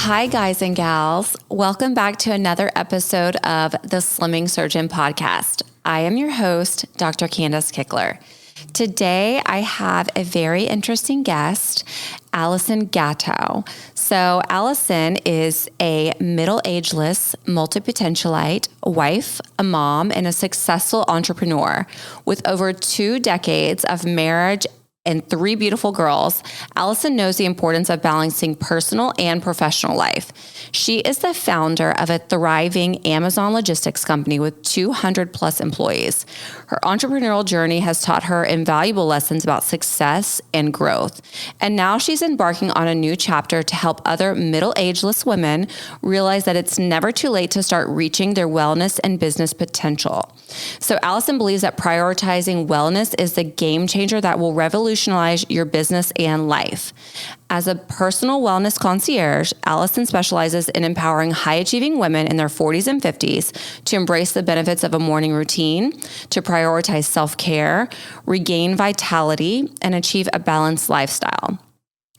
Hi, guys and gals. Welcome back to another episode of the Slimming Surgeon podcast. I am your host, Dr. Candace Kickler. Today, I have a very interesting guest, Alison Gatto. So Alison is a middle-ageless, multi-potentialite wife, a mom, and a successful entrepreneur. With over 2 decades of marriage and 3 beautiful girls, Alison knows the importance of balancing personal and professional life. She is the founder of a thriving Amazon logistics company with 200 plus employees. Her entrepreneurial journey has taught her invaluable lessons about success and growth. And now she's embarking on a new chapter to help other middle-ageless women realize that it's never too late to start reaching their wellness and business potential. So Alison believes that prioritizing wellness is the game changer that will revolutionize your business and life. As a personal wellness concierge, Alison specializes in empowering high-achieving women in their 40s and 50s to embrace the benefits of a morning routine, to prioritize self-care, regain vitality, and achieve a balanced lifestyle.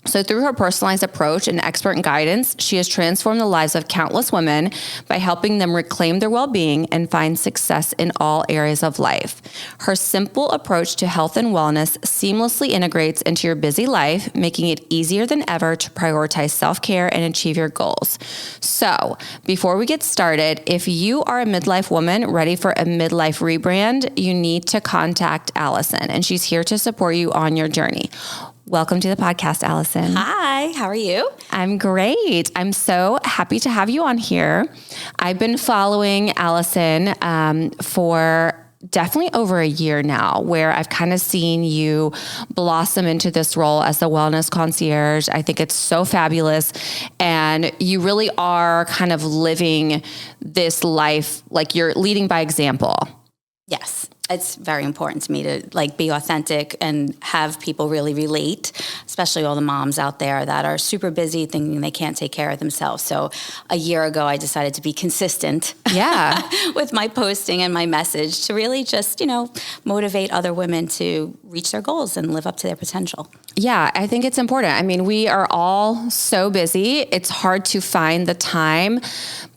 So through her personalized approach and expert guidance, she has transformed the lives of countless women by helping them reclaim their well-being and find success in all areas of life. Her simple approach to health and wellness seamlessly integrates into your busy life, making it easier than ever to prioritize self-care and achieve your goals. So before we get started, if you are a midlife woman ready for a midlife rebrand, you need to contact Alison, and she's here to support you on your journey. Welcome to the podcast, Alison. Hi, how are you? I'm great. I'm so happy to have you on here. I've been following Alison for definitely over a year now, where I've kind of seen you blossom into this role as the wellness concierge. I think it's so fabulous. And you really are kind of living this life, like you're leading by example. Yes. It's very important to me to be authentic and have people really relate, especially all the moms out there that are super busy thinking they can't take care of themselves. So a year ago, I decided to be consistent with my posting and my message to really just, motivate other women to reach their goals and live up to their potential. Yeah, I think it's important. I mean, we are all so busy. It's hard to find the time,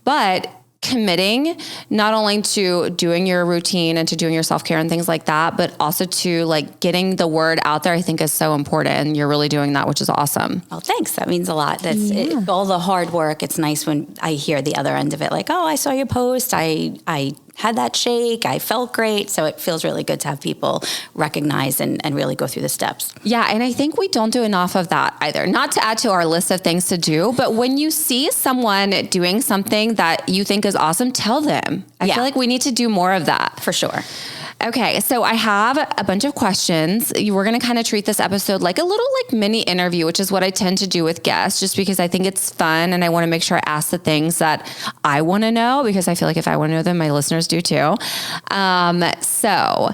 but committing not only to doing your routine and to doing your self-care and things like that, but also to getting the word out there, I think is so important. And you're really doing that, which is awesome. Well, thanks. That means a lot. That's all the hard work. It's nice when I hear the other end of it, I saw your post. I had that shake. I felt great. So it feels really good to have people recognize and really go through the steps. Yeah. And I think we don't do enough of that either. Not to add to our list of things to do, but when you see someone doing something that you think is awesome, tell them. I feel like we need to do more of that. For sure. Okay, so I have a bunch of questions. We're going to kind of treat this episode like a little mini interview, which is what I tend to do with guests, just because I think it's fun and I want to make sure I ask the things that I want to know, because I feel like if I want to know them, my listeners do too. So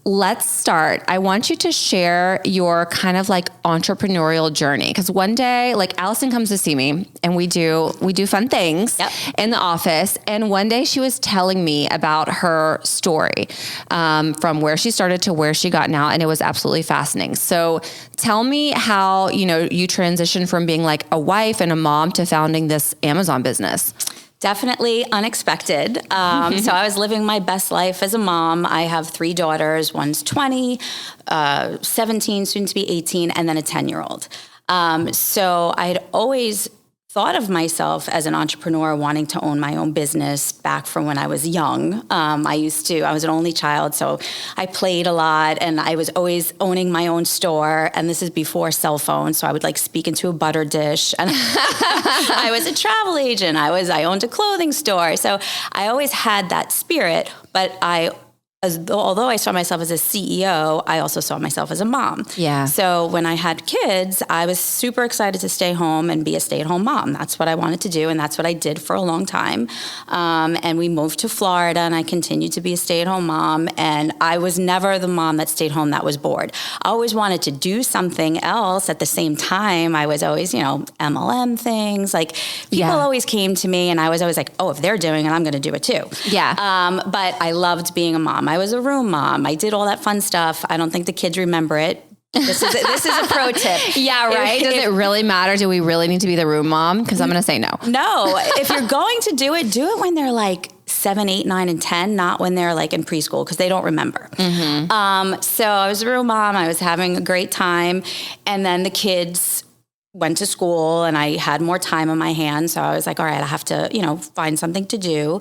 let's start. I want you to share your kind of entrepreneurial journey. Because one day, Alison comes to see me and we do fun things in the office. And one day she was telling me about her story, from where she started to where she got now. And it was absolutely fascinating. So tell me how, you transitioned from being a wife and a mom to founding this Amazon business. Definitely unexpected. So I was living my best life as a mom. I have 3 daughters. One's 20, 17, soon to be 18, and then a 10-year-old. So I'd always thought of myself as an entrepreneur wanting to own my own business back from when I was young. I was an only child, so I played a lot and I was always owning my own store. And this is before cell phones. So I would speak into a butter dish and I was a travel agent. I owned a clothing store. So I always had that spirit, but although I saw myself as a CEO, I also saw myself as a mom. Yeah. So when I had kids, I was super excited to stay home and be a stay-at-home mom. That's what I wanted to do, and that's what I did for a long time. And we moved to Florida, and I continued to be a stay-at-home mom. And I was never the mom that stayed home that was bored. I always wanted to do something else at the same time. I was always, MLM things. People always came to me, and I was always if they're doing it, I'm going to do it too. Yeah. But I loved being a mom. I was a room mom. I did all that fun stuff. I don't think the kids remember it This is a pro tip. Yeah, right. Does it really matter? Do we really need to be the room mom? Because I'm going to say no. No, if you're going to do it when they're like 7, 8, 9, and 10, not when they're like in preschool, because they don't remember. So I was a room mom. I was having a great time. And then the kids went to school and I had more time on my hands. So I was like, all right, I have to, find something to do.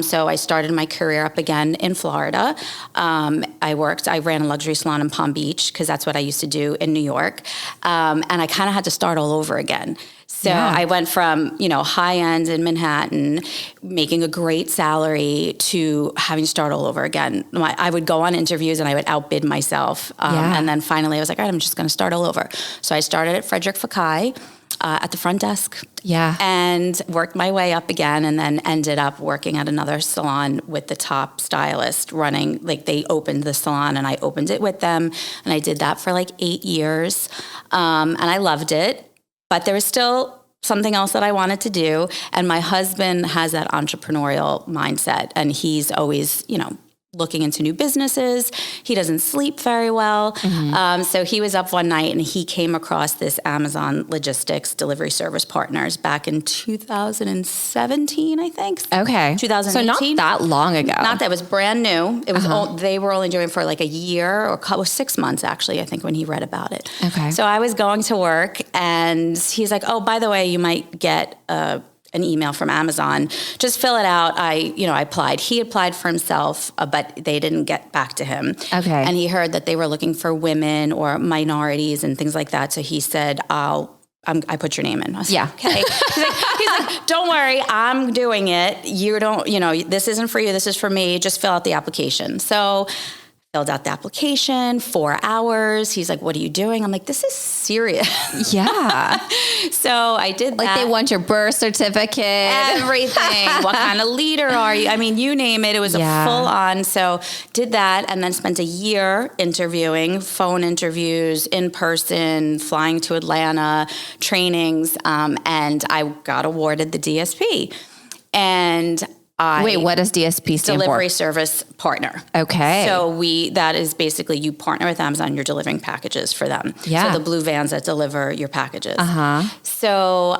So I started my career up again in Florida. I ran a luxury salon in Palm Beach because that's what I used to do in New York. And I kind of had to start all over again. So I went from, high end in Manhattan, making a great salary, to having to start all over again. I would go on interviews and I would outbid myself. And then finally I was like, all right, I'm just going to start all over. So I started at Frederick Fekkai at the front desk. Yeah. And worked my way up again, and then ended up working at another salon with the top stylist running, like they opened the salon and I opened it with them. And I did that for like 8 years. And I loved it. But there was still something else that I wanted to do. And my husband has that entrepreneurial mindset. And he's always, looking into new businesses. He doesn't sleep very well. So he was up one night and he came across this Amazon Logistics Delivery Service Partners back in 2017, I think. Okay. 2018. So not that long ago. Not that. It was brand new. It was they were only doing it for like a year or 6 months, actually, I think, when he read about it. Okay. So I was going to work and he's like, oh, by the way, you might get an email from Amazon. Just fill it out. I applied. He applied for himself, but they didn't get back to him. Okay. And he heard that they were looking for women or minorities and things like that. So he said, I put your name in. I was like, okay. He's like, don't worry, I'm doing it. This isn't for you. This is for me. Just fill out the application. So filled out the application, 4 hours. He's like, what are you doing? I'm like, this is serious. Yeah. So I did that. Like they want your birth certificate. Everything. What kind of leader are you? I mean, you name it. It was a full on. So did that and then spent a year interviewing, phone interviews, in person, flying to Atlanta, trainings. And I got awarded the DSP. And wait, what does DSP stand for? Delivery Service Partner. Okay. So that is basically you partner with Amazon, you're delivering packages for them. Yeah. So the blue vans that deliver your packages. So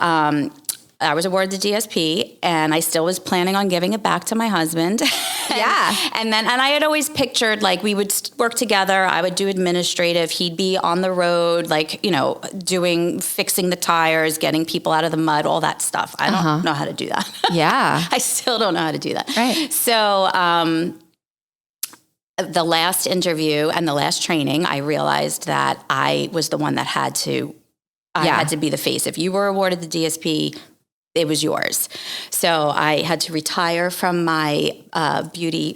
I was awarded the DSP and I still was planning on giving it back to my husband. And I had always pictured like we would work together. I would do administrative. He'd be on the road, like, fixing the tires, getting people out of the mud, all that stuff. I don't know how to do that. Yeah. I still don't know how to do that. Right. So, the last interview and the last training, I realized that I was the one that had to be the face. If you were awarded the DSP, it was yours. So I had to retire from my beauty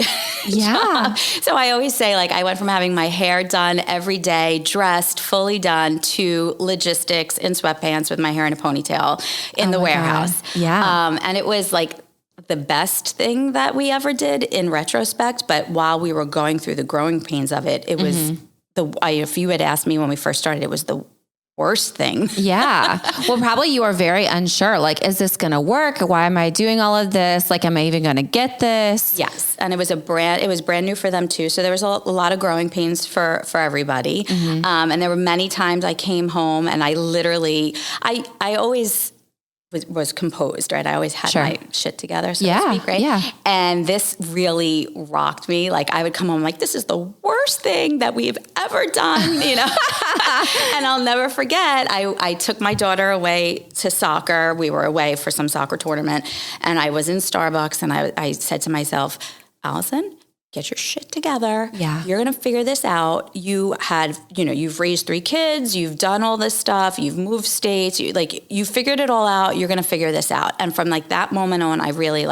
job. So I always say, like, I went from having my hair done every day, dressed, fully done, to logistics in sweatpants with my hair in a ponytail in the warehouse. God. Yeah. And it was like the best thing that we ever did in retrospect. But while we were going through the growing pains of it, it was if you had asked me when we first started, it was the worst thing. Yeah. Well, probably you are very unsure. Like, is this going to work? Why am I doing all of this? Like, am I even going to get this? Yes. And it was brand new for them too. So there was a lot of growing pains for everybody. And there were many times I came home and I literally, I always was composed, right? I always had my shit together, so to speak, right? Yeah. And this really rocked me. Like, I would come home like, this is the worst thing that we've ever done, And I'll never forget, I took my daughter away to soccer. We were away for some soccer tournament, and I was in Starbucks, and I said to myself, Alison, get your shit together. Yeah. You're going to figure this out. You've raised 3 kids. You've done all this stuff. You've moved states. You figured it all out. You're going to figure this out. And from like that moment on, I really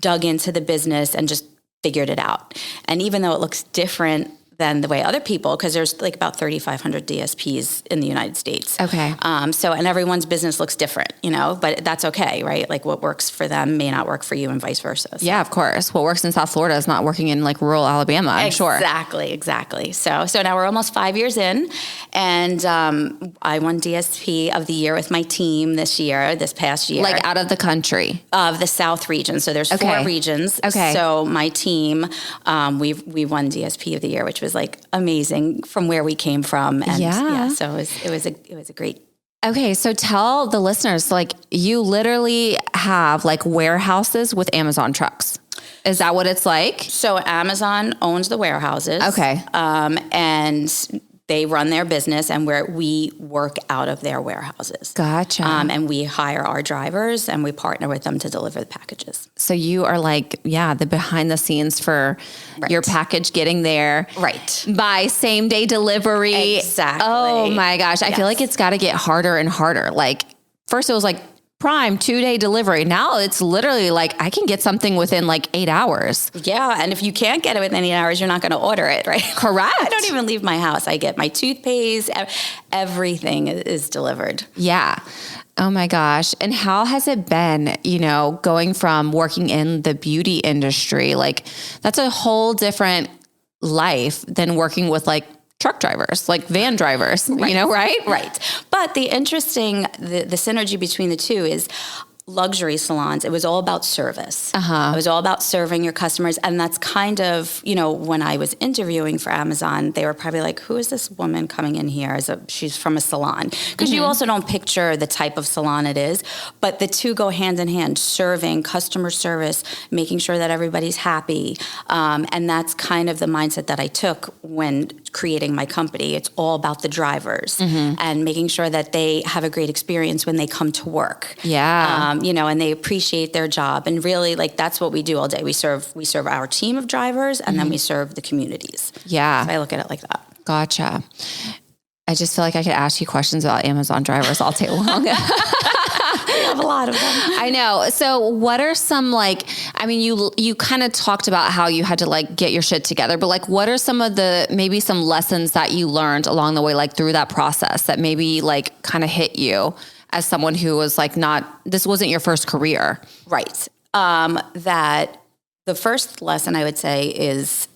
dug into the business and just figured it out. And even though it looks different than the way other people, because there's like about 3,500 DSPs in the United States. Okay. And everyone's business looks different, but that's okay, right? Like what works for them may not work for you and vice versa. So. Yeah, of course. What works in South Florida is not working in like rural Alabama, I'm sure. Exactly. So now we're almost 5 years in, and I won DSP of the year with my team this past year. Like out of the country? Of the South region. So there's 4 regions. Okay. So my team, we won DSP of the year, which was like amazing from where we came from. And so it was a great. Okay. So tell the listeners, like, you literally have like warehouses with Amazon trucks. Is that what it's like? So Amazon owns the warehouses. Okay. And they run their business, and we work out of their warehouses. Gotcha. And we hire our drivers, and we partner with them to deliver the packages. So you are like, the behind the scenes for your package getting there. Right. By same day delivery. Exactly. Oh my gosh. I feel like it's got to get harder and harder. Like first it was like Prime 2-day delivery. Now it's literally like I can get something within like 8 hours. Yeah. And if you can't get it within 8 hours, you're not going to order it, right? Correct. I don't even leave my house. I get my toothpaste. Everything is delivered. Yeah. Oh my gosh. And how has it been, going from working in the beauty industry? Like that's a whole different life than working with like truck drivers, like van drivers, right? Right. But the synergy between the two is luxury salons. It was all about service. It was all about serving your customers. And that's kind of, when I was interviewing for Amazon, they were probably like, who is this woman coming in here? She's from a salon. Because you also don't picture the type of salon it is. But the two go hand in hand, serving, customer service, making sure that everybody's happy. And that's kind of the mindset that I took when creating my company. It's all about the drivers and making sure that they have a great experience when they come to work. Yeah. And they appreciate their job. And really, like, that's what we do all day. We serve our team of drivers, and then we serve the communities. Yeah. So I look at it like that. Gotcha. I just feel like I could ask you questions about Amazon drivers all day long. We have a lot of them. I know. So what are some you kind of talked about how you had to like get your shit together, but like, what are some of maybe some lessons that you learned along the way, like through that process that maybe like kind of hit you as someone who was like this wasn't your first career? Right. That the first lesson I would say is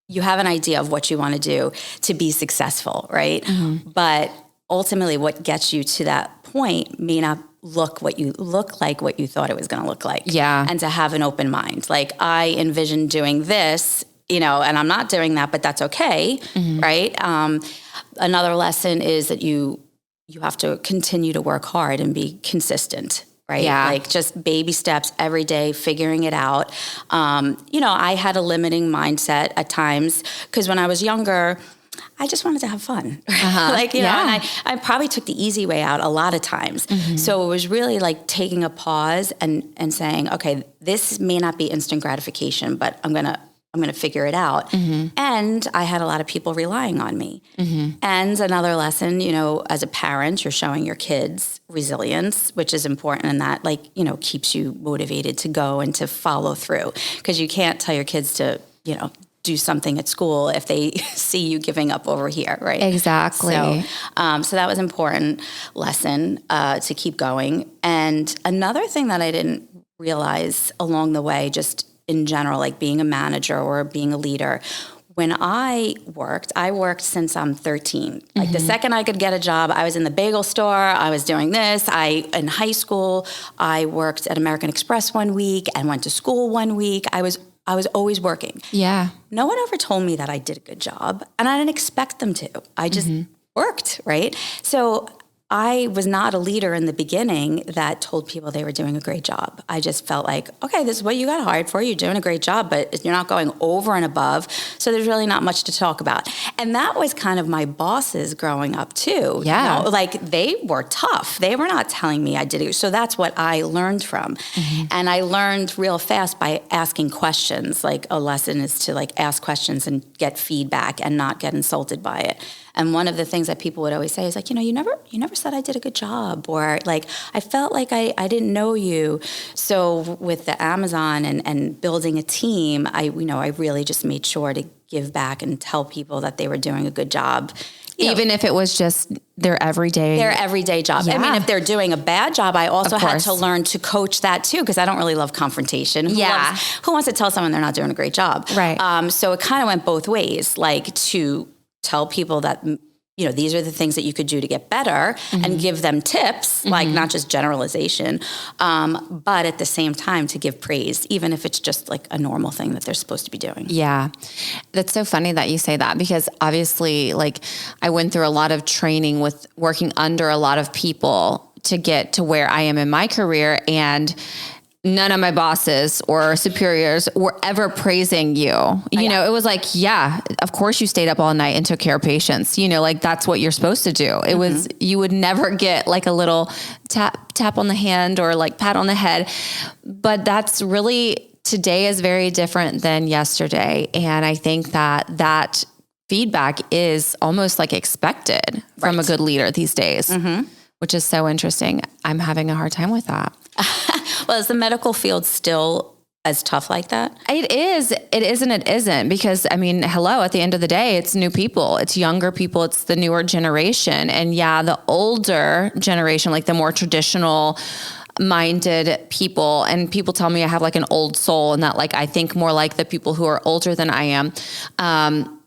you have an idea of what you want to do to be successful, right? But ultimately what gets you to that point may not look like what you thought it was going to look like. Yeah. And to have an open mind. Like I envisioned doing this, and I'm not doing that, but that's okay. Right. Another lesson is that you have to continue to work hard and be consistent, right? Yeah. Like just baby steps every day, figuring it out. I had a limiting mindset at times because when I was younger, I just wanted to have fun. And I probably took the easy way out a lot of times. So it was really like taking a pause and saying, okay, this may not be instant gratification, but I'm going to figure it out. And I had a lot of people relying on me. And another lesson, as a parent, you're showing your kids resilience, which is important, and that keeps you motivated to go and to follow through, because you can't tell your kids to, do something at school if they see you giving up over here, right? Exactly. So that was an important lesson to keep going. And another thing that I didn't realize along the way, just in general, like being a manager or being a leader, when I worked since I'm 13. Like the second I could get a job, I was in the bagel store, I was doing this. In high school, I worked at American Express one week and went to school one week. I was always working. Yeah. No one ever told me that I did a good job, and I didn't expect them to. I just worked, right? So I was not a leader in the beginning that told people they were doing a great job. I just felt like, okay, this is what you got hired for. You're doing a great job, but you're not going over and above. So there's really not much to talk about. And that was kind of my bosses growing up too. Yeah. Like they were tough. They were not telling me I did it. So that's what I learned from. And I learned real fast by asking questions. Like a lesson is to like ask questions and get feedback and not get insulted by it. And one of the things that people would always say is like, you never said I did a good job, or like, I felt like I didn't know you. So with the Amazon and building a team, I really just made sure to give back and tell people that they were doing a good job. Even if it was just their everyday job. Yeah. I mean, if they're doing a bad job, I also had to learn to coach that too, because I don't really love confrontation. Who wants to tell someone they're not doing a great job? Right. So it kind of went both ways, like to tell people that, these are the things that you could do to get better, and give them tips, like not just generalization, but at the same time to give praise, even if it's just like a normal thing that they're supposed to be doing. Yeah. That's so funny that you say that, because obviously, like, I went through a lot of training with working under a lot of people to get to where I am in my career, and none of my bosses or superiors were ever praising you. You know, it was like, yeah, of course you stayed up all night and took care of patients. Like, that's what you're supposed to do. It was, you would never get like a little tap on the hand or like pat on the head. But that's really, today is very different than yesterday. And I think that feedback is almost like expected from a good leader these days, which is so interesting. I'm having a hard time with that. Well, is the medical field still as tough like that? It is. It is and it isn't, because at the end of the day, it's new people, it's younger people, it's the newer generation. And yeah, the older generation, like the more traditional minded people, and people tell me I have like an old soul, and that like, I think more like the people who are older than I am,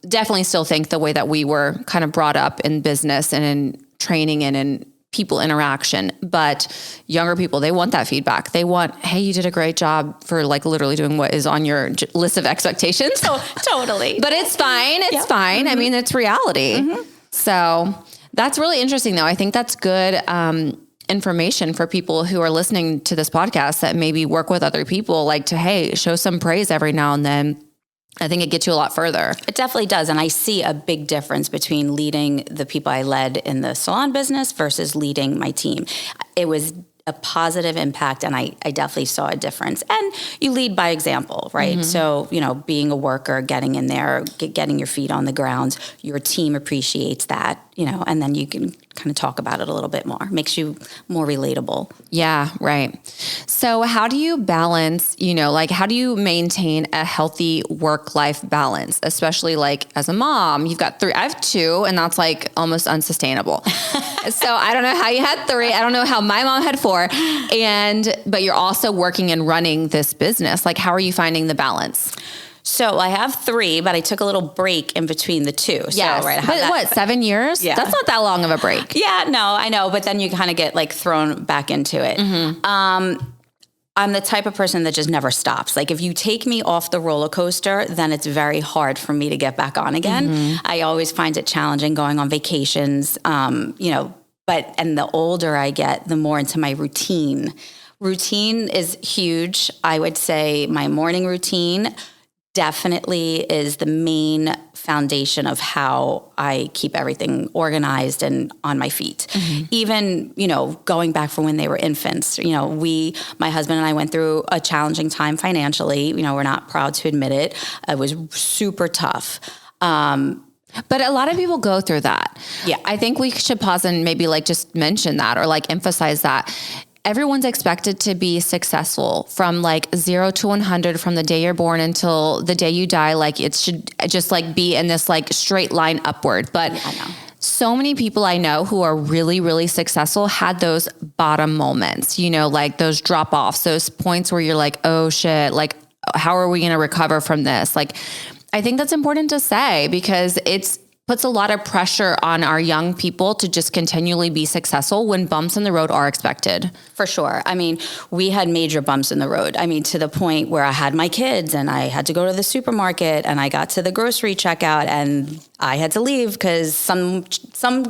definitely still think the way that we were kind of brought up in business and in training and in people interaction. But younger people, they want that feedback. They want, hey, you did a great job for like literally doing what is on your list of expectations. Totally. But it's fine. It's fine. I mean, it's reality. So that's really interesting though. I think that's good information for people who are listening to this podcast that maybe work with other people, like to, hey, show some praise every now and then. I think it gets you a lot further. It definitely does. And I see a big difference between leading the people I led in the salon business versus leading my team. It was a positive impact, and I definitely saw a difference. And you lead by example, right? So, being a worker, getting in there, getting your feet on the ground, your team appreciates that, and then you can kind of talk about it a little bit more. Makes you more relatable. Yeah, right. So how do you balance, how do you maintain a healthy work-life balance, especially like as a mom? You've got 3, I have 2, and that's like almost unsustainable. So I don't know how you had 3. I don't know how my mom had 4. But you're also working and running this business. Like, how are you finding the balance? So I have 3, but I took a little break in between the 2. Yes. So, right, but 7 years? Yeah. That's not that long of a break. Yeah, no, I know. But then you kind of get like thrown back into it. I'm the type of person that just never stops. Like, if you take me off the roller coaster, then it's very hard for me to get back on again. I always find it challenging going on vacations, and the older I get, the more into my routine. Routine is huge. I would say my morning routine definitely is the main foundation of how I keep everything organized and on my feet. Even, going back from when they were infants, my husband and I went through a challenging time financially. We're not proud to admit it. It was super tough. But a lot of people go through that. Yeah. I think we should pause and maybe like just mention that, or like emphasize that. Everyone's expected to be successful from like 0 to 100 from the day you're born until the day you die. Like, it should just like be in this like straight line upward. But so many people I know who are really, really successful had those bottom moments, like those drop offs, those points where you're like, oh shit, like, how are we going to recover from this? Like, I think that's important to say, because it's puts a lot of pressure on our young people to just continually be successful when bumps in the road are expected. For sure. I mean, we had major bumps in the road. I mean, to the point where I had my kids and I had to go to the supermarket, and I got to the grocery checkout and I had to leave because some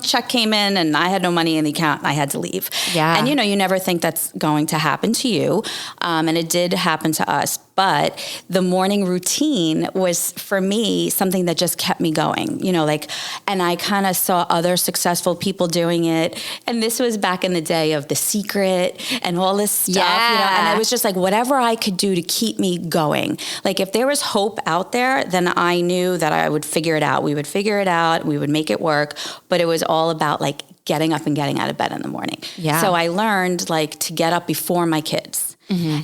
check came in and I had no money in the account and I had to leave. Yeah. And you never think that's going to happen to you. And it did happen to us. But the morning routine was, for me, something that just kept me going, and I kind of saw other successful people doing it. And this was back in the day of The Secret and all this stuff, and I was just like, whatever I could do to keep me going. Like, if there was hope out there, then I knew that I would figure it out. We would figure it out. We would make it work. But it was all about like getting up and getting out of bed in the morning. Yeah. So I learned like to get up before my kids.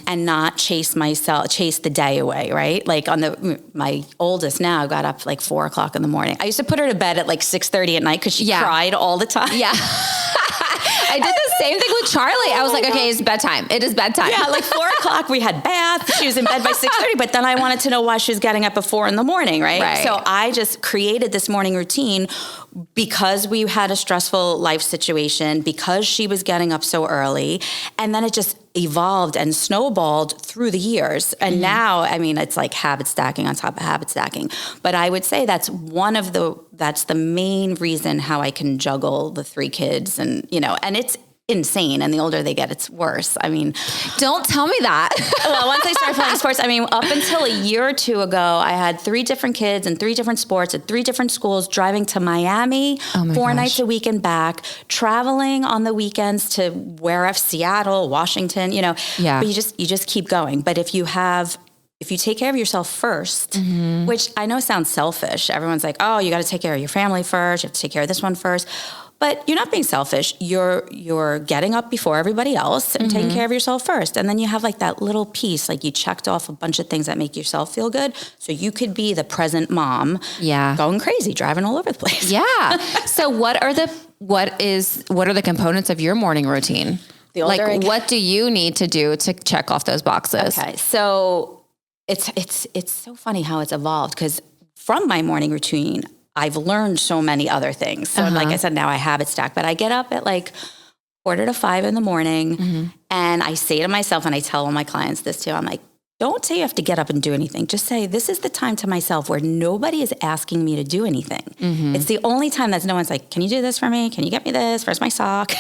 And not chase the day away, right? Like my oldest now got up like 4:00 in the morning. I used to put her to bed at like 6:30 at night because she cried all the time. Yeah. I did the Same thing with Charlie. I was like, okay, it's bedtime. It is bedtime. Yeah, like 4:00, we had bath. She was in bed by 6:30, but then I wanted to know why she was getting up at 4 a.m, right? So I just created this morning routine because we had a stressful life situation, because she was getting up so early, and then it just evolved and snowballed through the years. And now, I mean, it's like habit stacking on top of habit stacking. But I would say that's the main reason how I can juggle the 3 kids and it's insane. And the older they get, it's worse. I mean, don't tell me that. Well, once I started playing sports, I mean, up until a year or 2 ago, I had 3 different kids and 3 different sports at 3 different schools, driving to Miami 4 nights a week and back, traveling on the weekends to Seattle, Washington, but you just keep going. But if you take care of yourself first, which I know sounds selfish, everyone's like, oh, you got to take care of your family first. You have to take care of this one first. But you're not being selfish. You're getting up before everybody else and taking care of yourself first. And then you have like that little piece, like you checked off a bunch of things that make yourself feel good. So you could be the present mom, going crazy, driving all over the place. Yeah. So what are the components of your morning routine? What do you need to do to check off those boxes? Okay. So it's so funny how it's evolved, because from my morning routine, I've learned so many other things. So like I said, now I habit stack, but I get up at like 4:45 in the morning and I say to myself, and I tell all my clients this too, I'm like, don't say you have to get up and do anything. Just say, this is the time to myself where nobody is asking me to do anything. It's the only time that no one's like, can you do this for me? Can you get me this? Where's my sock?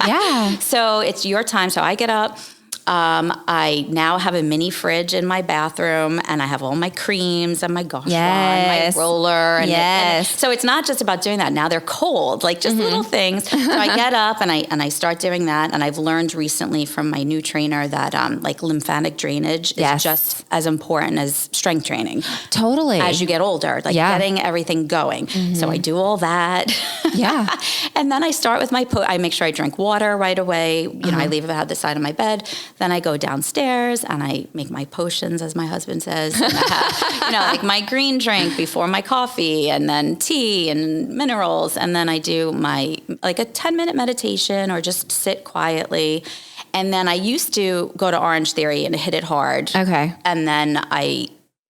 Yeah. So it's your time. So I get up. I now have a mini fridge in my bathroom, and I have all my creams and my Gosh Wand, my roller. And so it's not just about doing that. Now they're cold, like just little things. So I get up and I start doing that. And I've learned recently from my new trainer that like lymphatic drainage is just as important as strength training. Totally. As you get older, like getting everything going. So I do all that. Yeah. And then I start with I make sure I drink water right away. You know, I leave it at the side of my bed. Then I go downstairs and I make my potions, as my husband says. And I have, like my green drink before my coffee, and then tea and minerals. And then I do like a 10-minute meditation or just sit quietly. And then I used to go to Orange Theory and hit it hard. Okay. And then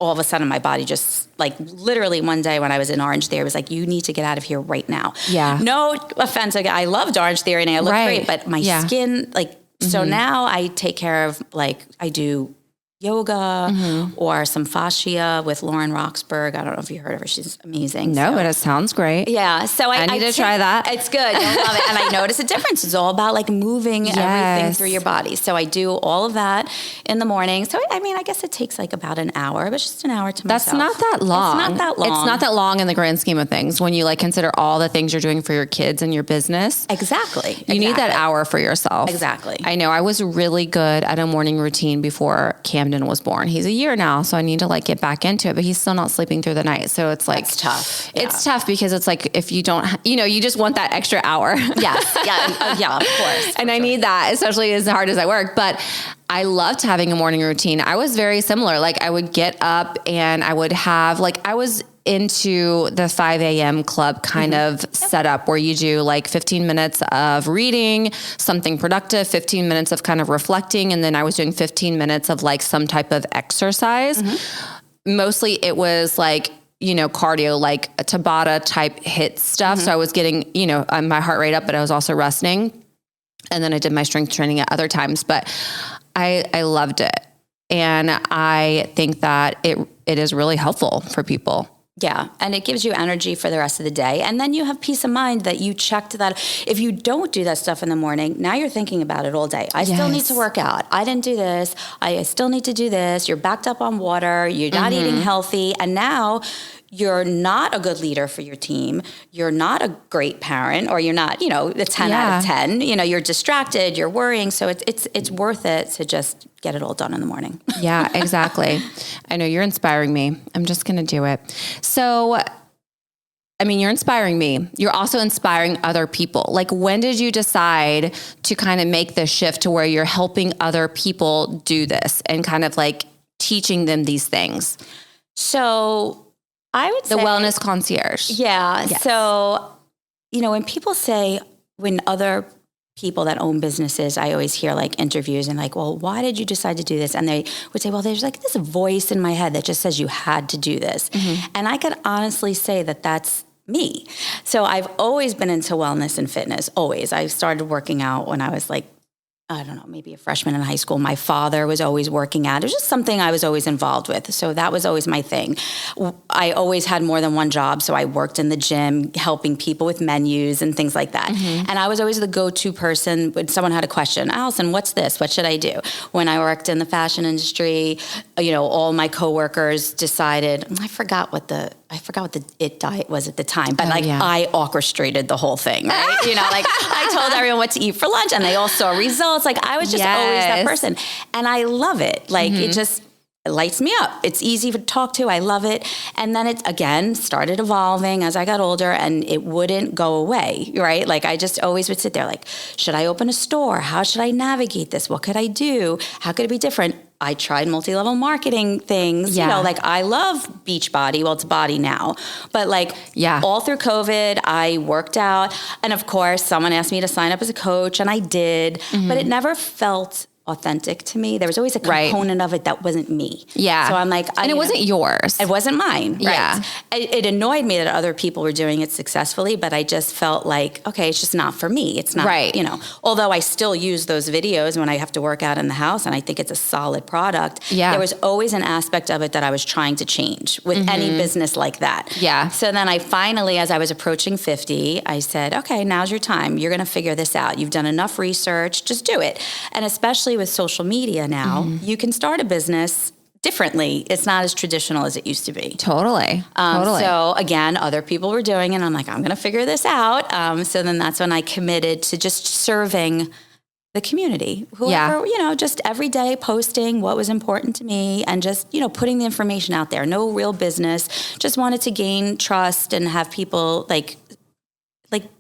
all of a sudden my body just like literally one day when I was in Orange Theory, it was like, you need to get out of here right now. Yeah. No offense. I loved Orange Theory and I looked great, but my skin, so now I take care of, I do yoga or some fascia with Lauren Roxburgh. I don't know if you heard of her. She's amazing. No, but it sounds great. Yeah. So I need to try that. It's good. I love it. And I notice a difference. It's all about moving everything through your body. So I do all of that in the morning. So, I mean, I guess it takes about an hour, but just an hour to myself. That's not that long. It's not that long. It's not that long in the grand scheme of things when you consider all the things you're doing for your kids and your business. Exactly. You need that hour for yourself. Exactly. I know. I was really good at a morning routine before Camden was born. He's a year now, so I need to get back into it, but he's still not sleeping through the night. So it's it's tough. Yeah. It's tough because it's if you don't, you just want that extra hour. Yes. Yeah. Of course. And I need that, especially as hard as I work. But I loved having a morning routine. I was very similar. I would get up and I would have I was into the 5 a.m. club kind of setup where you do 15 minutes of reading, something productive, 15 minutes of kind of reflecting. And then I was doing 15 minutes of some type of exercise. Mostly it was cardio, a Tabata type HIIT stuff. So I was getting, my heart rate up, but I was also resting. And then I did my strength training at other times, but I loved it. And I think that it is really helpful for people. Yeah. And it gives you energy for the rest of the day. And then you have peace of mind that you checked that. If you don't do that stuff in the morning, now you're thinking about it all day. I still need to work out. I didn't do this. I still need to do this. You're backed up on water. You're not eating healthy. And now you're not a good leader for your team. You're not a great parent, or you're not, the 10 out of 10. You're distracted. You're worrying. So it's worth it to just get it all done in the morning. Yeah, exactly. I know you're inspiring me. I'm just going to do it. So, I mean, you're inspiring me. You're also inspiring other people. When did you decide to kind of make this shift to where you're helping other people do this and kind of teaching them these things? So I would say the Wellness Concierge. Yeah. Yes. So, when people say, when other people that own businesses, I always hear like interviews and like, well, why did you decide to do this? And they would say, well, there's like this voice in my head that just says you had to do this. And I could honestly say that that's me. So I've always been into wellness and fitness, always. I started working out when I was like, I don't know, maybe a freshman in high school. My father was always working out. It was just something I was always involved with. So that was always my thing. I always had more than one job. So I worked in the gym, helping people with menus and things like that. And I was always the go-to person when someone had a question. Alison, what's this? What should I do? When I worked in the fashion industry, all my coworkers decided, I forgot what the it diet was at the time, but I orchestrated the whole thing, right? I told everyone what to eat for lunch and they all saw results. Like I was just always that person. And I love it. Like it just lights me up. It's easy to talk to. I love it. And then it again started evolving as I got older and it wouldn't go away, right? Like I just always would sit there like, should I open a store? How should I navigate this? What could I do? How could it be different? I tried multi-level marketing things, like I love Beachbody. Well, it's Body now, but all through COVID, I worked out. And of course, someone asked me to sign up as a coach and I did, but it never felt authentic to me. There was always a component of it that wasn't me. Yeah. So I'm like, and it wasn't yours. It wasn't mine. Right. Yeah. It annoyed me that other people were doing it successfully, but I just felt like, okay, it's just not for me. It's not, although I still use those videos when I have to work out in the house and I think it's a solid product. Yeah. There was always an aspect of it that I was trying to change with any business like that. Yeah. So then I finally, as I was approaching 50, I said, okay, now's your time. You're going to figure this out. You've done enough research. Just do it. And especially with social media now, you can start a business differently. It's not as traditional as it used to be. Totally. So again, other people were doing it. And I'm like, I'm going to figure this out. So then that's when I committed to just serving the community, whoever, just every day posting what was important to me and just, putting the information out there. No real business. Just wanted to gain trust and have people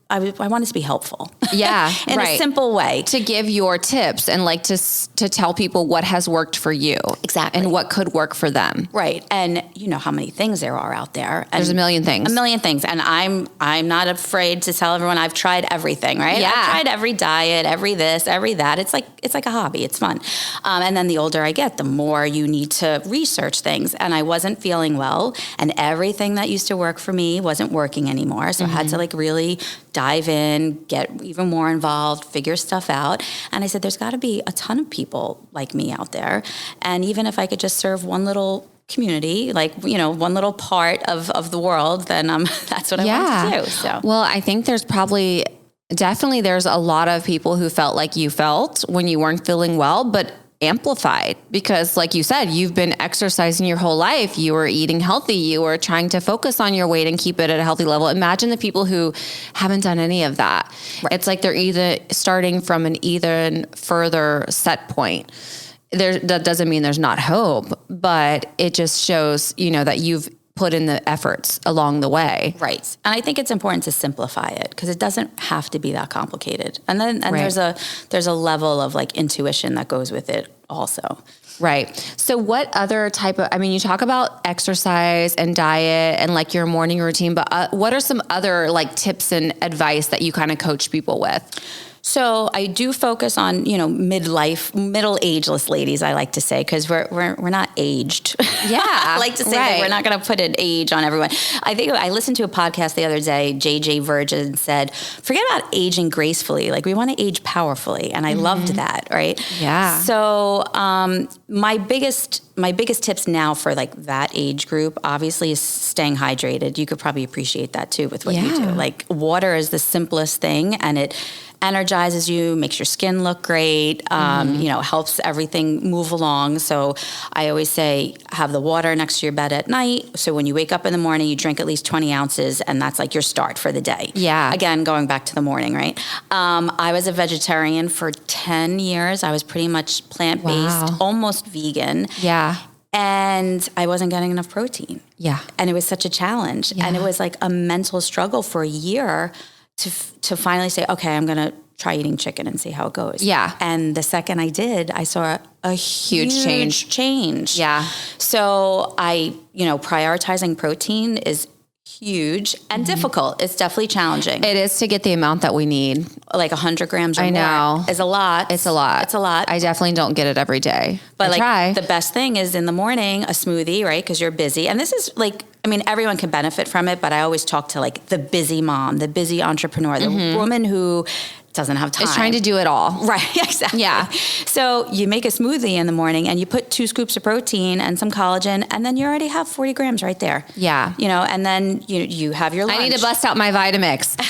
I wanted to be helpful. Yeah. in a simple way. To give your tips and to tell people what has worked for you. Exactly. And what could work for them. Right. And you know how many things there are out there. And there's a million things. And I'm not afraid to tell everyone I've tried everything, right? Yeah. I've tried every diet, every this, every that. It's like a hobby. It's fun. And then the older I get, the more you need to research things. And I wasn't feeling well. And everything that used to work for me wasn't working anymore. So I had to really dive in, get even more involved, figure stuff out. And I said, there's got to be a ton of people like me out there. And even if I could just serve one little community, one little part of the world, then that's what I want to do. So, well, I think there's definitely there's a lot of people who felt like you felt when you weren't feeling well, but amplified because like you said, you've been exercising your whole life. You were eating healthy. You were trying to focus on your weight and keep it at a healthy level. Imagine the people who haven't done any of that. Right. It's like they're either starting from an even further set point. That doesn't mean there's not hope, but it just shows, that you've put in the efforts along the way. Right. And I think it's important to simplify it because it doesn't have to be that complicated. And then there's a level of intuition that goes with it also. Right. So what other type of, you talk about exercise and diet and your morning routine, but what are some other tips and advice that you kind of coach people with? So I do focus on, middle-ageless ladies, I like to say, because we're not aged. Yeah. I like to say that we're not going to put an age on everyone. I think I listened to a podcast the other day, JJ Virgin said, forget about aging gracefully. We want to age powerfully. And I loved that, right? Yeah. So my biggest tips now for that age group, obviously, is staying hydrated. You could probably appreciate that too with what you do. Water is the simplest thing, and it energizes you, makes your skin look great, helps everything move along. So I always say, have the water next to your bed at night. So when you wake up in the morning, you drink at least 20 ounces, and that's your start for the day. Yeah. Again, going back to the morning, right? I was a vegetarian for 10 years. I was pretty much plant-based, almost vegan. Yeah. And I wasn't getting enough protein. Yeah. And it was such a challenge. Yeah. And it was a mental struggle for a year to finally say, okay, I'm going to try eating chicken and see how it goes. Yeah. And the second I did, I saw a huge change. Yeah. So prioritizing protein is huge and difficult. It's definitely challenging. It is to get the amount that we need. Like 100 grams or I know. more is a lot. It's a lot. It's a lot. I definitely don't get it every day. But I try. the best thing is in the morning, a smoothie, right? Because you're busy. And this is everyone can benefit from it, but I always talk to the busy mom, the busy entrepreneur, the woman who doesn't have time. It's trying to do it all. Right, exactly. Yeah. So you make a smoothie in the morning and you put 2 scoops of protein and some collagen, and then you already have 40 grams right there. Yeah. And then you have your lunch. I need to bust out my Vitamix.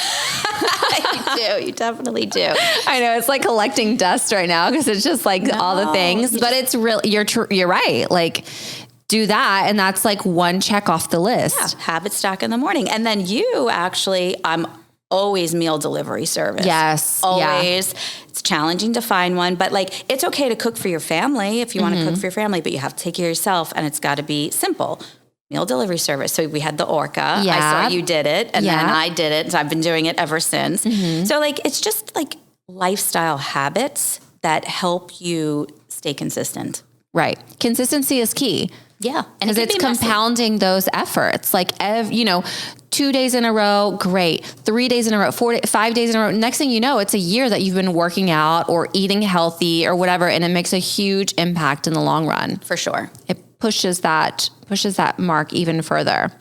You do. You definitely do. I know it's like collecting dust right now because it's just all the things, but it's real. You're right. Do that. And that's one check off the list. Yeah. Habit stack in the morning. And then I'm always meal delivery service. Yes. Always. Yeah. It's challenging to find one, but it's okay to cook for your family if you want to cook for your family, but you have to take care of yourself, and it's got to be simple. Meal delivery service. So we had the Orca. Yeah. I saw you did it, and then I did it. So I've been doing it ever since. So it's just lifestyle habits that help you stay consistent. Right. Consistency is key. Yeah. And it's compounding those efforts. 2 days in a row, great. 3 days in a row, 5 days in a row. Next thing you know, it's a year that you've been working out or eating healthy or whatever. And it makes a huge impact in the long run. For sure. It pushes that mark even further.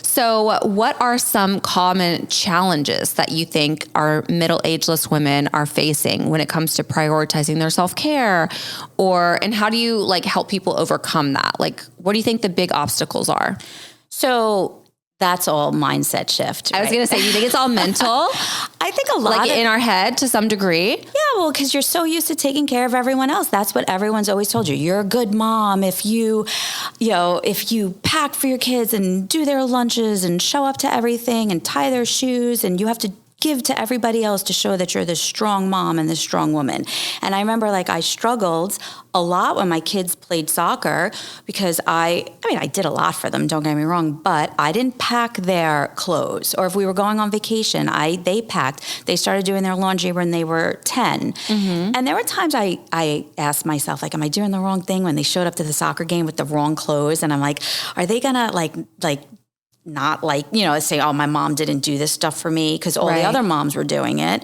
So what are some common challenges that you think our middle-ageless women are facing when it comes to prioritizing their self-care, and how do you help people overcome that? What do you think the big obstacles are? So that's all mindset shift. Right? I was going to say, do you think it's all mental? I think a lot in our head to some degree. Yeah, well, because you're so used to taking care of everyone else. That's what everyone's always told you. You're a good mom if you pack for your kids and do their lunches and show up to everything and tie their shoes, and you have to give to everybody else to show that you're this strong mom and this strong woman. And I remember I struggled a lot when my kids played soccer because I did a lot for them, don't get me wrong, but I didn't pack their clothes. Or if we were going on vacation, they packed. They started doing their laundry when they were 10. And there were times I asked myself, am I doing the wrong thing when they showed up to the soccer game with the wrong clothes? And I'm are they gonna not say, oh, my mom didn't do this stuff for me because all the other moms were doing it.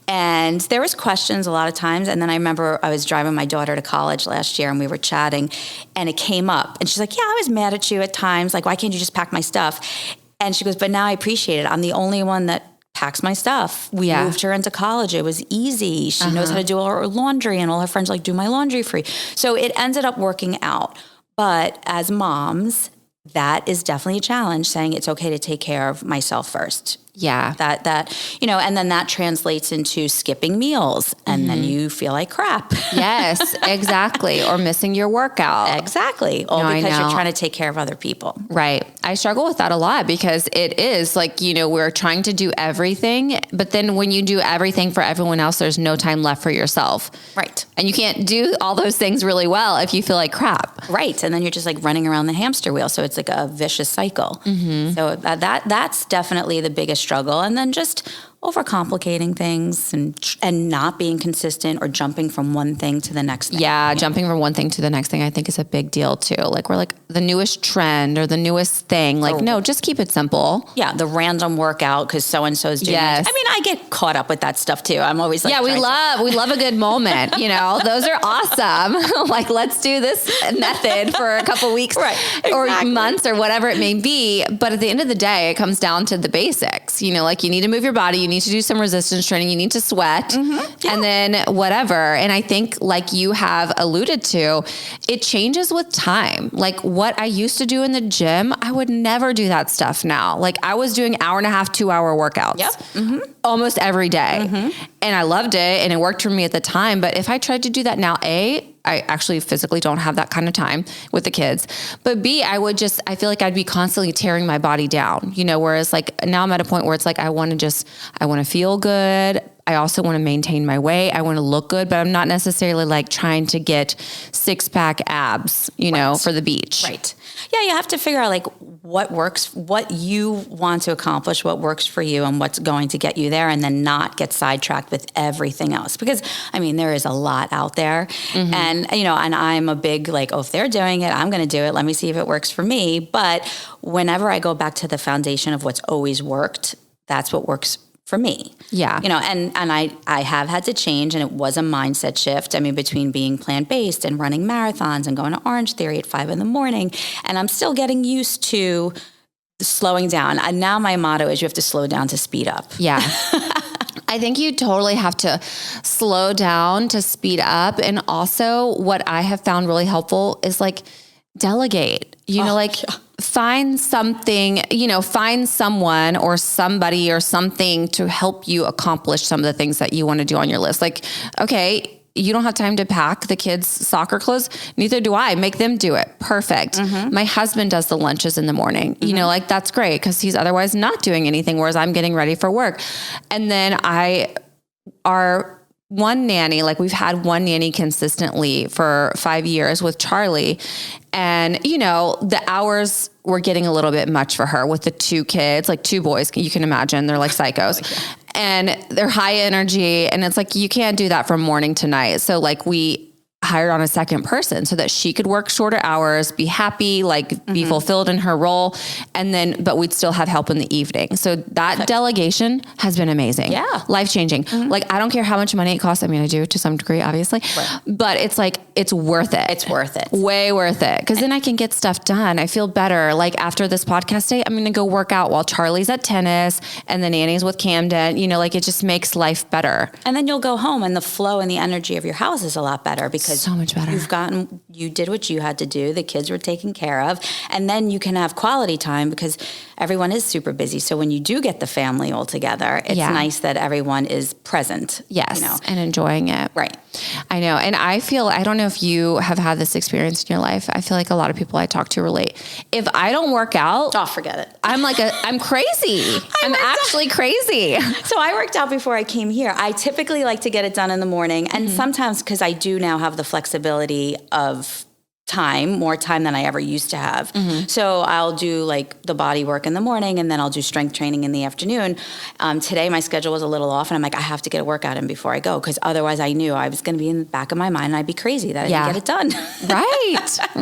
And there was questions a lot of times. And then I remember I was driving my daughter to college last year and we were chatting and it came up and she's like, yeah, I was mad at you at times. Why can't you just pack my stuff? And she goes, but now I appreciate it. I'm the only one that packs my stuff. We moved her into college. It was easy. She knows how to do all her laundry and all her friends do my laundry for free. So it ended up working out. But as moms, that is definitely a challenge, saying it's okay to take care of myself first. Yeah. And then that translates into skipping meals and then you feel like crap. Yes, exactly. Or missing your workout. Exactly. All because you're trying to take care of other people. Right. I struggle with that a lot because it is we're trying to do everything, but then when you do everything for everyone else, there's no time left for yourself. Right. And you can't do all those things really well if you feel like crap. Right. And then you're just running around the hamster wheel. So it's a vicious cycle. So that's definitely the biggest struggle. And then just overcomplicating things and not being consistent or jumping from one thing to the next thing. Yeah, jumping from one thing to the next thing I think is a big deal too. We're the newest trend or the newest thing. No, just keep it simple. Yeah, the random workout because so-and-so's doing it. I get caught up with that stuff too. I'm always yeah, we love a good moment. Those are awesome. Let's do this method for a couple weeks or months or whatever it may be. But at the end of the day, it comes down to the basics. You need to move your body. You need to do some resistance training. You need to sweat and then whatever. And I think you have alluded to, it changes with time. What I used to do in the gym, I would never do that stuff now. I was doing 1.5 hour, 2 hour workouts almost every day. And I loved it and it worked for me at the time. But if I tried to do that now, I actually physically don't have that kind of time with the kids. But B, I feel like I'd be constantly tearing my body down, whereas now I'm at a point where it's I want to feel good. I also want to maintain my weight. I want to look good, but I'm not necessarily like trying to get 6-pack abs, you know, for the beach. Right. Yeah. You have to figure out like what works, what you want to accomplish, what works for you and what's going to get you there, and then not get sidetracked with everything else. Because I mean, there is a lot out there and, you know, and I'm a big like, oh, if they're doing it, I'm going to do it. Let me see if it works for me. But whenever I go back to the foundation of what's always worked, that's what works for me. Yeah. You know, and I have had to change, and it was a mindset shift. I mean, between being plant-based and running marathons and going to Orange Theory at 5 a.m, and I'm still getting used to slowing down. And now my motto is you have to slow down to speed up. Yeah. I think you totally have to slow down to speed up. And also what I have found really helpful is like delegate, you know, like find something, you know, find someone or somebody or something to help you accomplish some of the things that you want to do on your list. Like, okay, you don't have time to pack the kids' soccer clothes. Neither do I. Make them do it. Perfect. My husband does the lunches in the morning. You know, like that's great because he's otherwise not doing anything, whereas I'm getting ready for work. And then our one nanny, like we've had one nanny consistently for 5 years with Charlie. And, you know, the hours were getting a little bit much for her with the 2 kids, like 2 boys, you can imagine. They're like psychos and they're high energy. And it's like, you can't do that from morning to night. So like we hired on a second person so that she could work shorter hours, be happy, like be fulfilled in her role. And then, but we'd still have help in the evening. So that delegation has been amazing. Yeah. Life-changing. Like, I don't care how much money it costs. I mean, I do to some degree, obviously, but it's like, it's worth it. It's worth it. Way worth it. Cause then I can get stuff done. I feel better. Like after this podcast day, I'm going to go work out while Charlie's at tennis and the nanny's with Camden, you know, like it just makes life better. And then you'll go home and the flow and the energy of your house is a lot better because so much better. You did what you had to do. The kids were taken care of. And then you can have quality time because everyone is super busy. So when you do get the family all together, it's nice that everyone is present. Yes. You know? And enjoying it. Right. I know. And I don't know if you have had this experience in your life. I feel like a lot of people I talk to relate. If I don't work out, oh, forget it. I'm crazy. I'm actually crazy. So I worked out before I came here. I typically like to get it done in the morning. And sometimes because I do now have the flexibility of time, more time than I ever used to have. So I'll do like the body work in the morning and then I'll do strength training in the afternoon. Today my schedule was a little off and I'm like, I have to get a workout in before I go because otherwise I knew I was going to be in the back of my mind and I'd be crazy that I didn't get it done.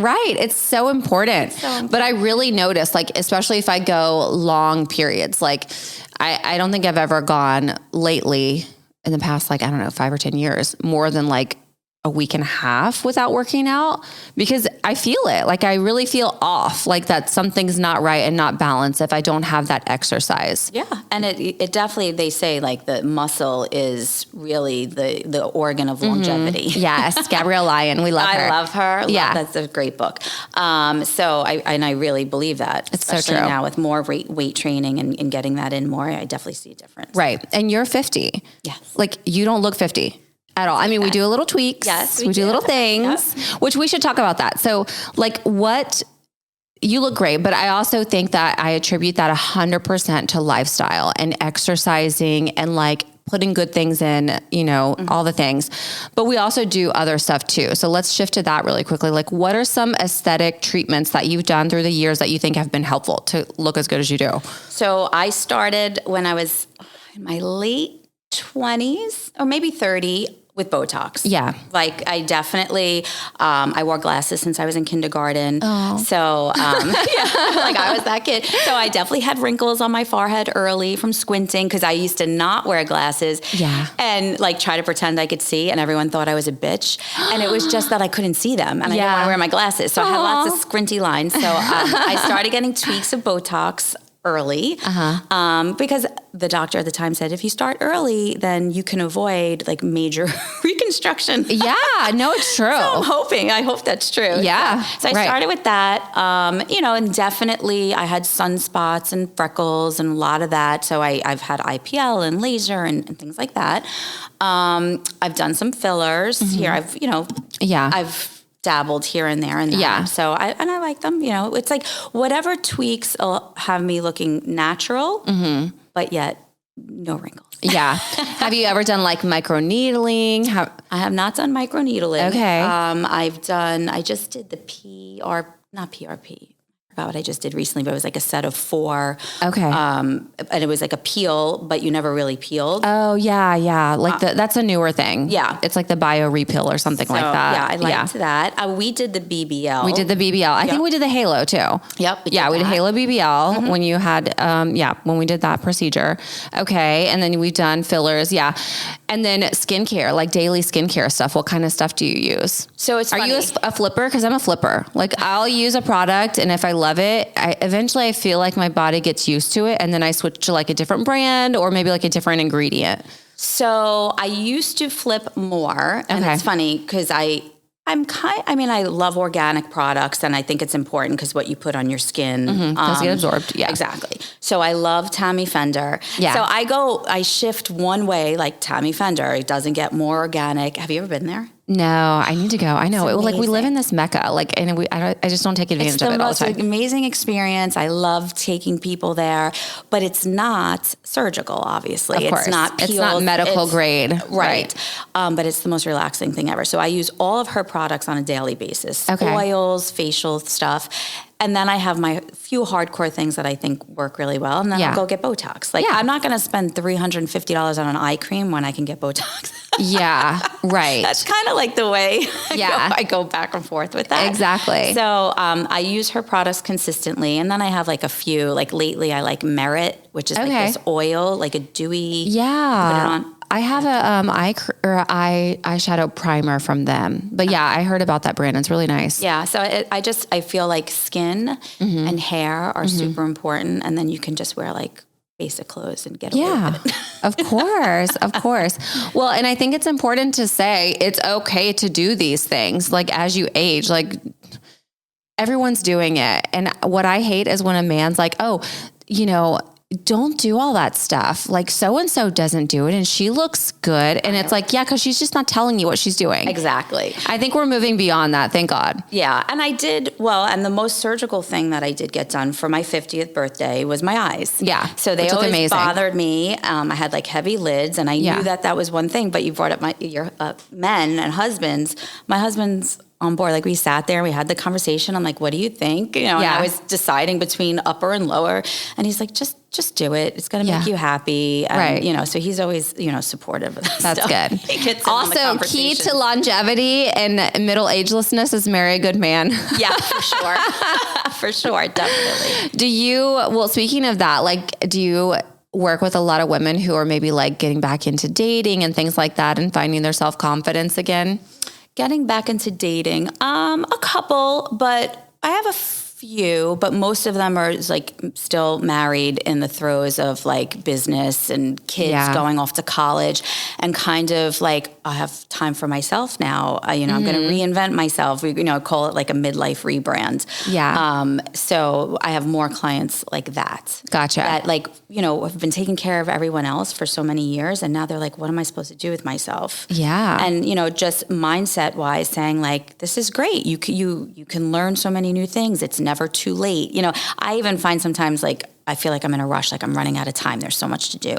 Right. It's so important. But I really notice, like, especially if I go long periods, like I don't think I've ever gone lately in the past, like, I don't know, 5 or 10 years, more than like a week and a half without working out because I feel it. Like I really feel off, like that something's not right and not balanced if I don't have that exercise. Yeah. And it definitely, they say like the muscle is really the organ of longevity. Yes. Gabrielle Lyon. We love her. I love her. Yeah. That's a great book. So I really believe that. It's so especially true. now with more weight training and getting that in more, I definitely see a difference. Right. And you're 50. Yes. Like you don't look 50. At all. I mean, we do a little tweaks. Yes, we do little things, which we should talk about that. So like you look great, but I also think that I attribute that 100% to lifestyle and exercising and like putting good things in, you know, all the things, but we also do other stuff too. So let's shift to that really quickly. Like what are some aesthetic treatments that you've done through the years that you think have been helpful to look as good as you do? So I started when I was in my late 20s or maybe 30 with Botox. Yeah. Like I definitely, I wore glasses since I was in kindergarten. Oh. So, like I was that kid. So I definitely had wrinkles on my forehead early from squinting because I used to not wear glasses. Yeah. And like try to pretend I could see and everyone thought I was a bitch. And it was just that I couldn't see them and I didn't want to wear my glasses. So I had lots of squinty lines. So I started getting tweaks of Botox early because the doctor at the time said, if you start early, then you can avoid like major reconstruction. Yeah, no, it's true. So I hope that's true. Yeah. So I started with that, you know, and definitely I had sunspots and freckles and a lot of that. So I've had IPL and laser and things like that. I've done some fillers here. I've dabbled here and there and that. Yeah. So I like them, you know, it's like whatever tweaks have me looking natural, but yet no wrinkles. Yeah. Have you ever done like microneedling? I have not done microneedling. Okay. I just did not PRP. I forgot what I just did recently, but it was like a set of 4. Okay. And it was like a peel, but you never really peeled. Oh yeah. Yeah. Like that's a newer thing. Yeah. It's like the bio repill or something like that. Yeah. I liked that. We did the BBL. We did the BBL. I think we did the Halo too. Yep. We did Halo BBL when you had, when we did that procedure. Okay. And then we've done fillers. Yeah. And then skincare, like daily skincare stuff. What kind of stuff do you use? So it's funny. Are you a flipper? Because I'm a flipper. Like I'll use a product, and if I love it, eventually I feel like my body gets used to it, and then I switch to like a different brand or maybe like a different ingredient. So I used to flip more, and it's funny because I love organic products, and I think it's important because what you put on your skin does get absorbed. Yeah, exactly. So I love Tammy Fender. Yeah. So I shift one way, like Tammy Fender. It doesn't get more organic. Have you ever been there? No, I need to go. I know. Like we live in this mecca, like, and I just don't take advantage of it all the time. It's the most amazing experience. I love taking people there, but it's not surgical, obviously. Of course. It's not peeled. It's not medical grade. Right. But it's the most relaxing thing ever. So I use all of her products on a daily basis. Okay. Oils, facial stuff. And then I have my few hardcore things that I think work really well. And then I'll go get Botox. Like I'm not going to spend $350 on an eye cream when I can get Botox. Yeah, right. That's kind of like the way I go back and forth with that. Exactly. So I use her products consistently. And then I have like a few, like lately I like Merit, which is like this oil, like a dewy. Yeah. Put it on. I have a eyeshadow primer from them, but yeah, I heard about that brand. It's really nice. Yeah. So I feel like skin and hair are super important. And then you can just wear like basic clothes and get away with it. Of course. Of course. Well, and I think it's important to say it's okay to do these things. Like as you age, like everyone's doing it. And what I hate is when a man's like, oh, don't do all that stuff. Like so-and-so doesn't do it and she looks good. And it's like, yeah, because she's just not telling you what she's doing. Exactly. I think we're moving beyond that. Thank God. Yeah. And and the most surgical thing that I did get done for my 50th birthday was my eyes. Yeah. So they always bothered me. I had like heavy lids and I knew that was one thing, but you brought up your men and husbands. My husband's on board. Like we sat there, we had the conversation. I'm like, what do you think? And I was deciding between upper and lower. And he's like, just do it. It's going to make you happy. And, right. So he's always, supportive of that That's stuff. good. He gets also, key to longevity and middle agelessness is marry a good man. Yeah, for sure. For sure. Definitely. Speaking of that, like, do you work with a lot of women who are maybe like getting back into dating and things like that and finding their self-confidence again? Getting back into dating, a couple, but I have a few, but most of them are like still married in the throes of like business and kids going off to college and kind of like, I have time for myself now. I'm going to reinvent myself. We, call it like a midlife rebrand. Yeah. So I have more clients like that. Gotcha. That like, have been taking care of everyone else for so many years. And now they're like, what am I supposed to do with myself? Yeah. And, just mindset wise saying like, this is great. You can learn so many new things. It's never too late. I even find sometimes like, I feel like I'm in a rush, like I'm running out of time. There's so much to do.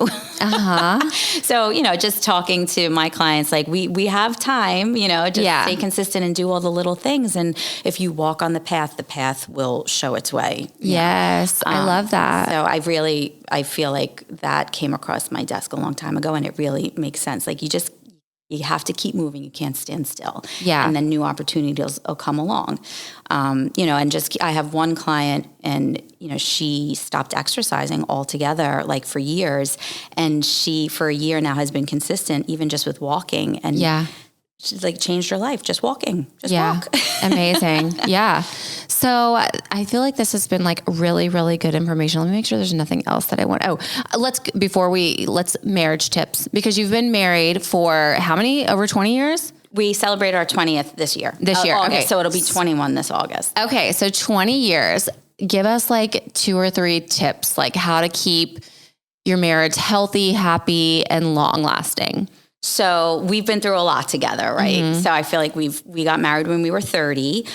So, just talking to my clients, like we have time, just stay consistent and do all the little things. And if you walk on the path will show its way. Yes. I love that. So I feel like that came across my desk a long time ago and it really makes sense. Like you have to keep moving. You can't stand still. Yeah. And then new opportunities will come along. I have one client and, she stopped exercising altogether, like for years. And she, for a year now, has been consistent, even just with walking. And she's like changed her life, just walking, walk. Amazing. Yeah. So I feel like this has been like really, really good information. Let me make sure there's nothing else that I want. Let's marriage tips, because you've been married for how many, over 20 years? We celebrate our 20th this year. August, okay. So it'll be 21 this August. Okay. So 20 years, give us like 2 or 3 tips, like how to keep your marriage healthy, happy, and long lasting. So we've been through a lot together, right? Mm-hmm. So I feel like we got married when we were 30,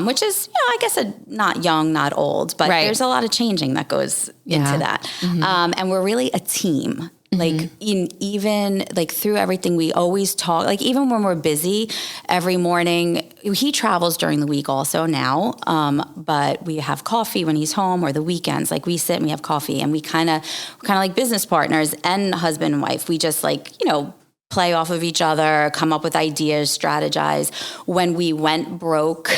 which is, I guess not young, not old, but there's a lot of changing that goes into that. Mm-hmm. And we're really a team. Like even like through everything, we always talk, like even when we're busy every morning, he travels during the week also now. But we have coffee when he's home, or the weekends, like we sit and we have coffee, and we're kind of like business partners and husband and wife. We just like, play off of each other, come up with ideas, strategize. When we went broke,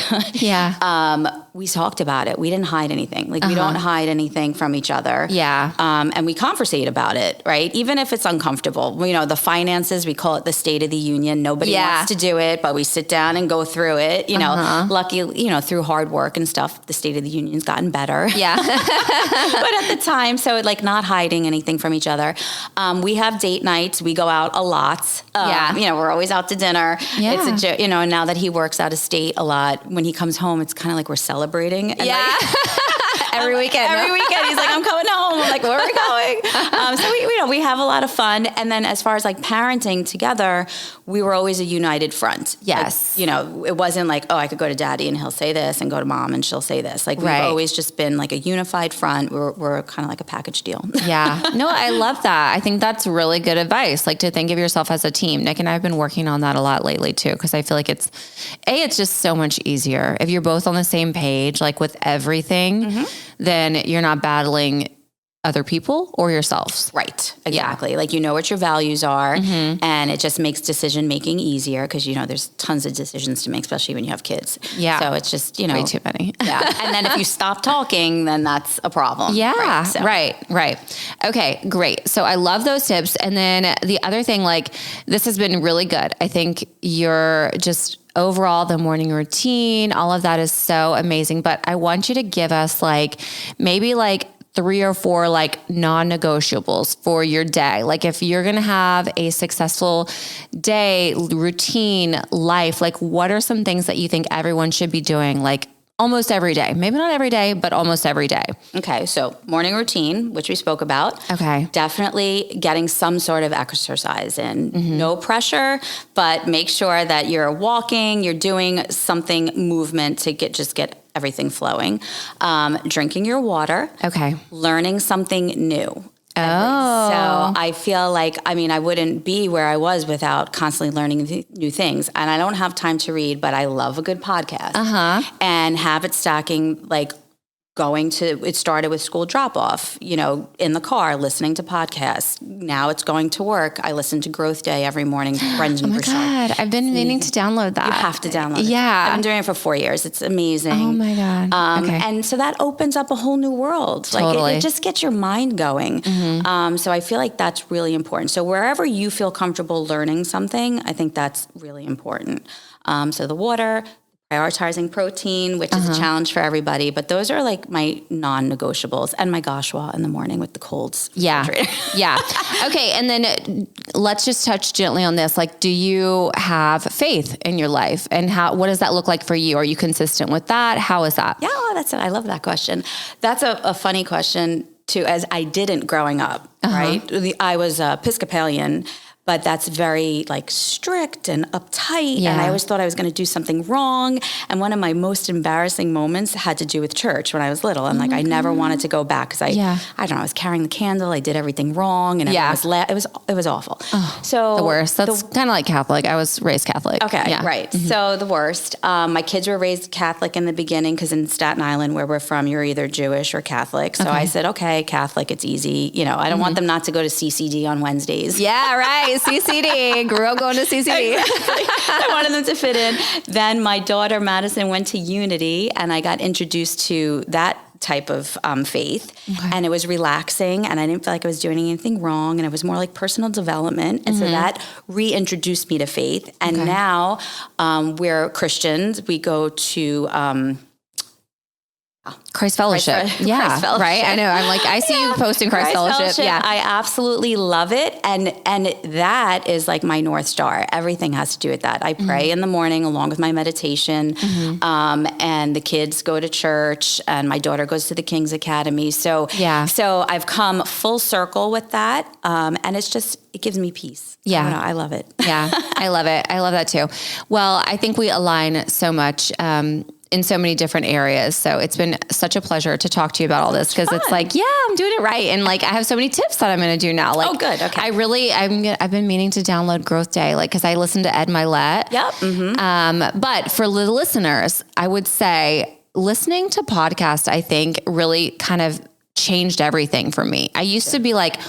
we talked about it. We didn't hide anything. Like we don't hide anything from each other. Yeah. And we conversate about it, right? Even if it's uncomfortable. The finances, we call it the State of the Union. Nobody wants to do it, but we sit down and go through it. Lucky, through hard work and stuff, the State of the Union's gotten better. Yeah. But at the time, so like not hiding anything from each other. We have date nights. We go out a lot. We're always out to dinner. Yeah. It's now that he works out of state a lot, when he comes home, it's kind of like we're celebrating. And every weekend. Every weekend, he's like, I'm coming home. I'm like, where are we going? So we have a lot of fun. And then as far as like parenting together, we were always a united front. Yes. Like, it wasn't like, oh, I could go to daddy and he'll say this, and go to mom and she'll say this. Like we've always just been like a unified front. We're kind of like a package deal. Yeah. No, I love that. I think that's really good advice. Like to think of yourself as a team. Nick and I have been working on that a lot lately too, because I feel like it's just so much easier if you're both on the same page, like with everything, then you're not battling other people or yourselves. Right. Exactly. Yeah. Like, what your values are, and it just makes decision making easier because, there's tons of decisions to make, especially when you have kids. Yeah. So it's just, way too many. Yeah. And then if you stop talking, then that's a problem. Yeah. Right. Okay, great. So I love those tips. And then the other thing, like this has been really good. I think you're just overall, the morning routine, all of that is so amazing. But I want you to give us maybe 3 or 4 non-negotiables for your day. Like if you're going to have a successful day, routine, life, what are some things that you think everyone should be doing almost every day? Maybe not every day, but almost every day. Okay. So morning routine, which we spoke about. Okay. Definitely getting some sort of exercise in. No pressure, but make sure that you're walking, you're doing something movement to get everything flowing. Drinking your water. Okay. Learning something new. Oh. So I feel like, I wouldn't be where I was without constantly learning new things. And I don't have time to read, but I love a good podcast. And habit stacking, it started with school drop-off, in the car, listening to podcasts. Now it's going to work. I listen to Growth Day every morning. Oh my God. I've been meaning to download that. You have to download it. Yeah. I've been doing it for 4 years. It's amazing. Oh my God. Okay. And so that opens up a whole new world. Totally. It just gets your mind going. So I feel like that's really important. So wherever you feel comfortable learning something, I think that's really important. So the water, prioritizing protein, which is a challenge for everybody, but those are my non-negotiables, and my gashwa in the morning with the colds. Yeah. Yeah. Okay. And then let's just touch gently on this. Do you have faith in your life, and what does that look like for you? Are you consistent with that? How is that? Yeah. I love that question. That's a funny question too, as I didn't growing up, right? I was Episcopalian, but that's very strict and uptight. Yeah. And I always thought I was going to do something wrong. And one of my most embarrassing moments had to do with church when I was little. And I never wanted to go back because I don't know, I was carrying the candle. I did everything wrong. And it was awful. Oh, so the worst. That's kind of like Catholic. I was raised Catholic. Okay. Yeah. Right. So the worst. My kids were raised Catholic in the beginning because in Staten Island, where we're from, you're either Jewish or Catholic. So I said, okay, Catholic, it's easy. I don't want them not to go to CCD on Wednesdays. Yeah, right. CCD. Grew up going to CCD. Exactly. I wanted them to fit in. Then my daughter, Madison, went to Unity, and I got introduced to that type of faith. Okay. And it was relaxing, and I didn't feel like I was doing anything wrong, and it was more like personal development. And so that reintroduced me to faith. And now we're Christians. We go to... Christ Fellowship. Christ Fellowship. Right. I know. I'm I see you posting Christ Fellowship. Yeah. I absolutely love it. And that is my North Star. Everything has to do with that. I pray in the morning along with my meditation. And the kids go to church, and my daughter goes to the King's Academy. So I've come full circle with that. And it gives me peace. Yeah. I love it. Yeah. I love it. I love that too. Well, I think we align so much. in so many different areas. So it's been such a pleasure to talk to you about all this, because it's like, yeah, I'm doing it right. And like, I have so many tips that I'm going to do now. Like, oh, good. Okay. I've been meaning to download Growth Day, like, cause I listened to Ed Milet. Yep. Mm-hmm. But for the listeners, I would say listening to podcasts, I think really kind of changed everything for me. I used to be like,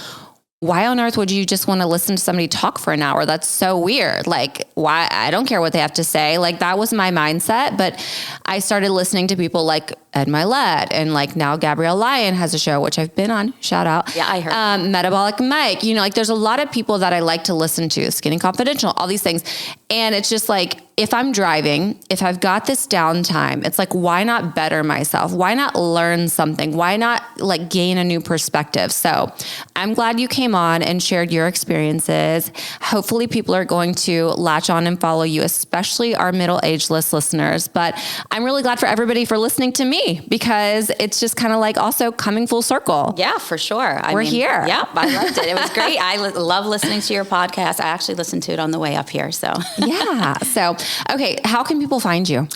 why on earth would you just want to listen to somebody talk for an hour? That's so weird. Like, why? I don't care what they have to say. Like, that was my mindset. But I started listening to people like Ed Milet, and like now Gabrielle Lyon has a show, which I've been on. Shout out. Yeah, I heard. Metabolic Mike. You know, like there's a lot of people that I like to listen to, Skinny Confidential, all these things. And it's just like, if I'm driving, if I've got this downtime, it's like, why not better myself? Why not learn something? Why not like gain a new perspective? So I'm glad you came on and shared your experiences. Hopefully people are going to latch on and follow you, especially our middle-aged list listeners. But I'm really glad for everybody for listening to me, because it's just kind of like also coming full circle. Yeah, for sure. We're here. Yeah, I loved it. It was great. I love listening to your podcast. I actually listened to it on the way up here. So yeah. So, okay. How can people find you?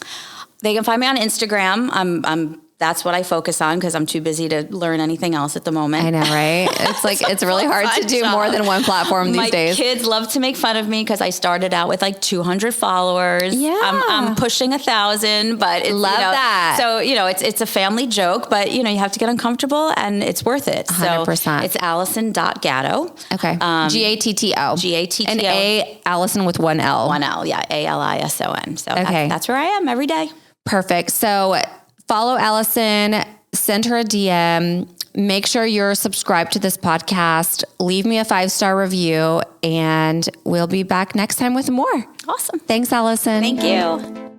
They can find me on Instagram. That's what I focus on, because I'm too busy to learn anything else at the moment. I know, right? It's like, it's really hard to do more than one platform these days. My kids love to make fun of me because I started out with like 200 followers. Yeah. I'm pushing 1,000, but it's, love that. So, it's a family joke, but you have to get uncomfortable and it's worth it. 100%. So it's Alison.Gatto. Okay. Gatto. Gatto. And Alison with one L. One L. Yeah. Alison. So okay. That's where I am every day. Perfect. So follow Alison, send her a DM, make sure you're subscribed to this podcast, leave me a 5-star review, and we'll be back next time with more. Awesome. Thanks, Alison. Thank you.